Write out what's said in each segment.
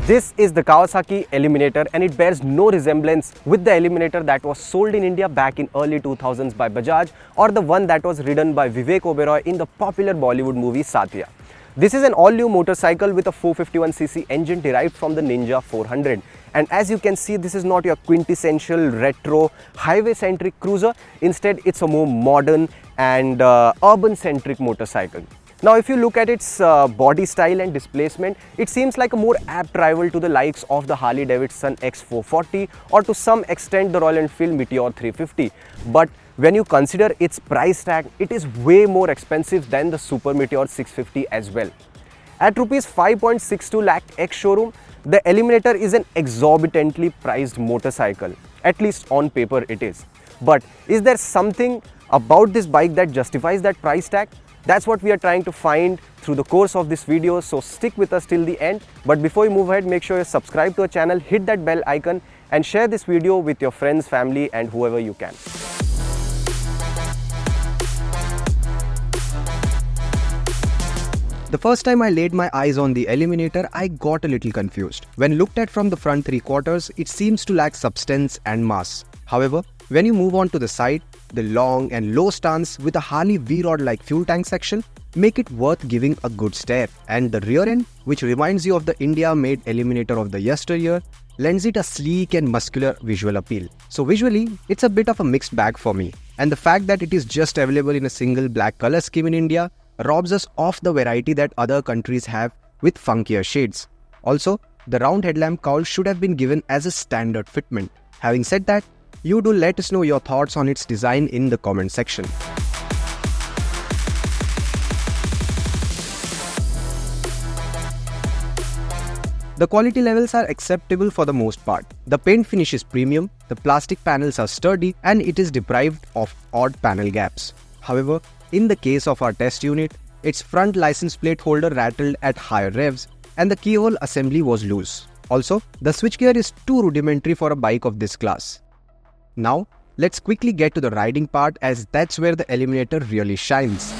This is the Kawasaki Eliminator and it bears no resemblance with the Eliminator that was sold in India back in early 2000s by Bajaj or the one that was ridden by Vivek Oberoi in the popular Bollywood movie Satya. This is an all-new motorcycle with a 451cc engine derived from the Ninja 400. And as you can see, this is not your quintessential retro highway-centric cruiser. Instead, it's a more modern and urban-centric motorcycle. Now, if you look at its body style and displacement, it seems like a more apt rival to the likes of the Harley-Davidson X440 or to some extent the Royal Enfield Meteor 350. But when you consider its price tag, it is way more expensive than the Super Meteor 650 as well. At Rs 5.62 lakh ex-showroom, the Eliminator is an exorbitantly priced motorcycle. At least on paper it is. But is there something about this bike that justifies that price tag? That's what we are trying to find through the course of this video, so stick with us till the end. But before you move ahead, make sure you subscribe to our channel, hit that bell icon and share this video with your friends, family and whoever you can. The first time I laid my eyes on the Eliminator, I got a little confused. When looked at from the front three quarters, it seems to lack substance and mass. However, when you move on to the side, the long and low stance with a Harley V-Rod like fuel tank section make it worth giving a good stare. And the rear end, which reminds you of the India-made Eliminator of the yesteryear, lends it a sleek and muscular visual appeal. So visually, it's a bit of a mixed bag for me. And the fact that it is just available in a single black color scheme in India robs us of the variety that other countries have with funkier shades. Also, the round headlamp cowl should have been given as a standard fitment. Having said that, you do let us know your thoughts on its design in the comment section. The quality levels are acceptable for the most part. The paint finish is premium, the plastic panels are sturdy and it is deprived of odd panel gaps. However, in the case of our test unit, its front license plate holder rattled at higher revs and the keyhole assembly was loose. Also, the switchgear is too rudimentary for a bike of this class. Now, let's quickly get to the riding part as that's where the Eliminator really shines.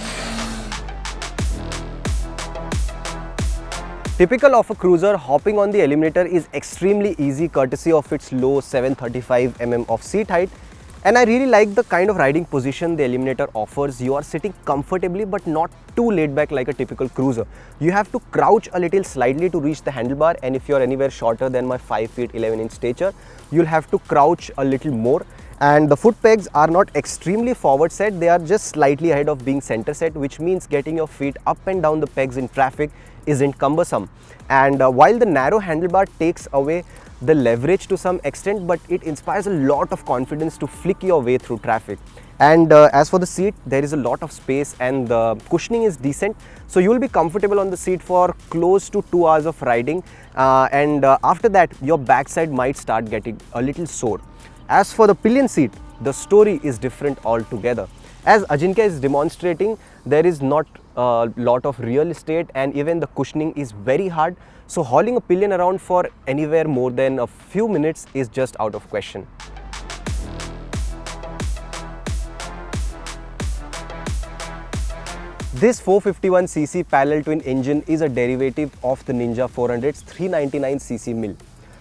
Typical of a cruiser, hopping on the Eliminator is extremely easy courtesy of its low 735mm of seat height. And I really like the kind of riding position the Eliminator offers. You are sitting comfortably but not too laid back like a typical cruiser. You have to crouch a little slightly to reach the handlebar, and if you are anywhere shorter than my 5 feet 11 inch stature, you'll have to crouch a little more. And the foot pegs are not extremely forward set, they are just slightly ahead of being center set, which means getting your feet up and down the pegs in traffic isn't cumbersome. And while the narrow handlebar takes away the leverage to some extent, but it inspires a lot of confidence to flick your way through traffic. And as for the seat, there is a lot of space and the cushioning is decent, so you will be comfortable on the seat for close to 2 hours of riding, and after that your backside might start getting a little sore. As for the pillion seat, the story is different altogether. As Ajinkya is demonstrating, there is not a lot of real estate and even the cushioning is very hard, so hauling a pillion around for anywhere more than a few minutes is just out of question. This 451cc parallel twin engine is a derivative of the Ninja 400's 399cc mill.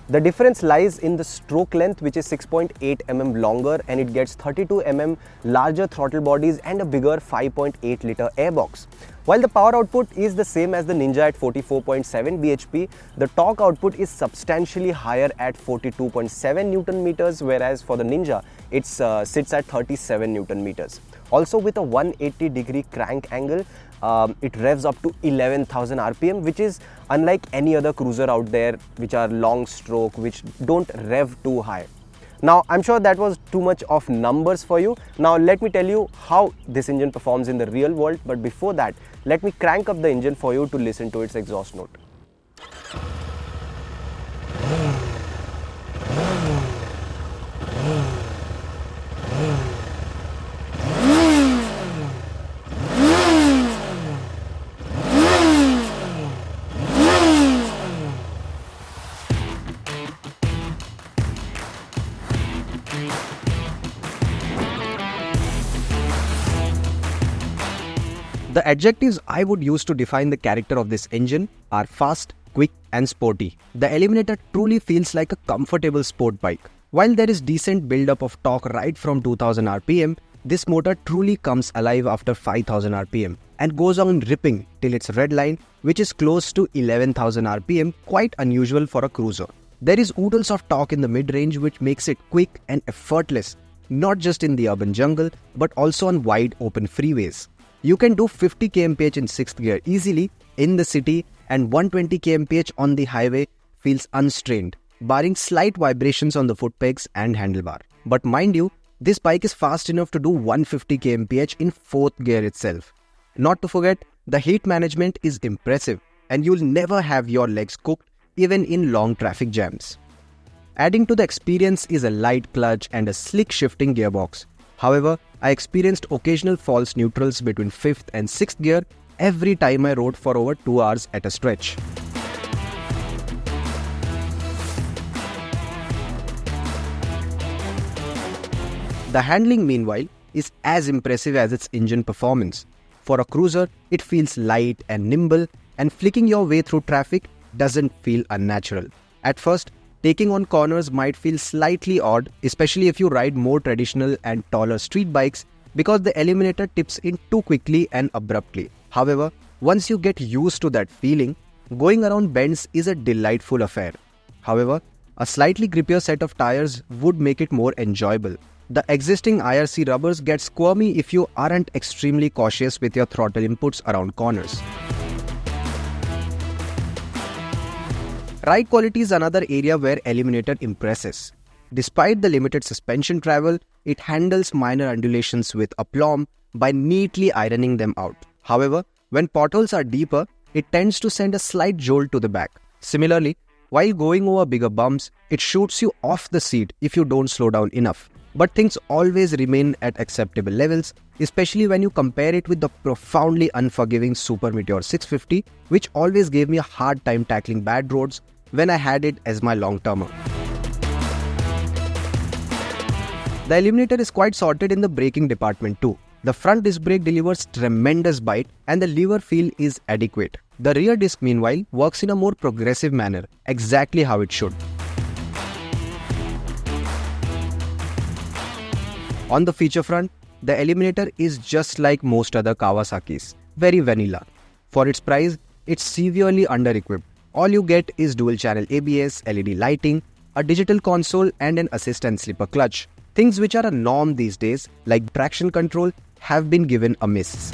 The difference lies in the stroke length, which is 6.8 mm longer, and it gets 32 mm larger throttle bodies and a bigger 5.8 litre airbox. While the power output is the same as the Ninja at 44.7 bhp, the torque output is substantially higher at 42.7 Newton meters, whereas for the Ninja it sits at 37 Newton meters. Also, with a 180-degree crank angle, it revs up to 11,000 RPM, which is unlike any other cruiser out there which are long stroke, which don't rev too high. Now, I'm sure that was too much of numbers for you. Now, let me tell you how this engine performs in the real world. But before that, let me crank up the engine for you to listen to its exhaust note. The adjectives I would use to define the character of this engine are fast, quick and sporty. The Eliminator truly feels like a comfortable sport bike. While there is decent build-up of torque right from 2000 RPM, this motor truly comes alive after 5000 RPM and goes on ripping till its red line, which is close to 11,000 RPM, quite unusual for a cruiser. There is oodles of torque in the mid-range which makes it quick and effortless, not just in the urban jungle but also on wide open freeways. You can do 50 kmph in 6th gear easily in the city, and 120 kmph on the highway feels unstrained, barring slight vibrations on the foot pegs and handlebar. But mind you, this bike is fast enough to do 150 kmph in 4th gear itself. Not to forget, the heat management is impressive and you'll never have your legs cooked even in long traffic jams. Adding to the experience is a light clutch and a slick shifting gearbox. However, I experienced occasional false neutrals between 5th and 6th gear every time I rode for over 2 hours at a stretch. The handling, meanwhile, is as impressive as its engine performance. For a cruiser, it feels light and nimble, and flicking your way through traffic doesn't feel unnatural. At first, taking on corners might feel slightly odd, especially if you ride more traditional and taller street bikes, because the Eliminator tips in too quickly and abruptly. However, once you get used to that feeling, going around bends is a delightful affair. However, a slightly grippier set of tires would make it more enjoyable. The existing IRC rubbers get squirmy if you aren't extremely cautious with your throttle inputs around corners. Ride quality is another area where Eliminator impresses. Despite the limited suspension travel, it handles minor undulations with aplomb by neatly ironing them out. However, when potholes are deeper, it tends to send a slight jolt to the back. Similarly, while going over bigger bumps, it shoots you off the seat if you don't slow down enough. But things always remain at acceptable levels, especially when you compare it with the profoundly unforgiving Super Meteor 650, which always gave me a hard time tackling bad roads when I had it as my long-termer. The Eliminator is quite sorted in the braking department too. The front disc brake delivers tremendous bite and the lever feel is adequate. The rear disc, meanwhile, works in a more progressive manner, exactly how it should. On the feature front, the Eliminator is just like most other Kawasaki's, very vanilla. For its price, it's severely under-equipped. All you get is dual-channel ABS, LED lighting, a digital console and an assist and slipper clutch. Things which are a norm these days, like traction control, have been given a miss.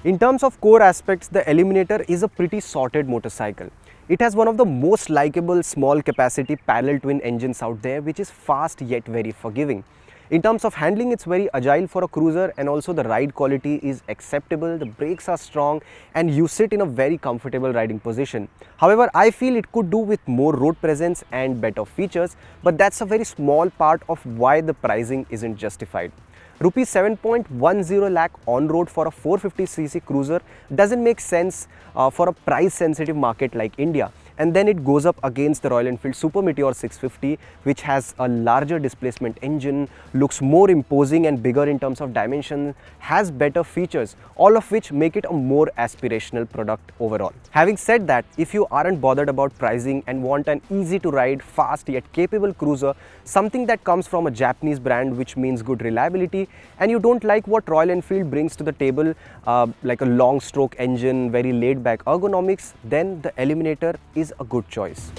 In terms of core aspects, the Eliminator is a pretty sorted motorcycle. It has one of the most likable small capacity parallel twin engines out there, which is fast yet very forgiving. In terms of handling, it's very agile for a cruiser, and also the ride quality is acceptable, the brakes are strong and you sit in a very comfortable riding position. However, I feel it could do with more road presence and better features, but that's a very small part of why the pricing isn't justified. Rupees 7.10 lakh on road for a 450cc cruiser doesn't make sense for a price sensitive market like India. And then it goes up against the Royal Enfield Super Meteor 650, which has a larger displacement engine, looks more imposing and bigger in terms of dimension, has better features, all of which make it a more aspirational product overall. Having said that, if you aren't bothered about pricing and want an easy to ride, fast yet capable cruiser, something that comes from a Japanese brand which means good reliability, and you don't like what Royal Enfield brings to the table, like a long stroke engine, very laid back ergonomics, then the Eliminator is a good choice.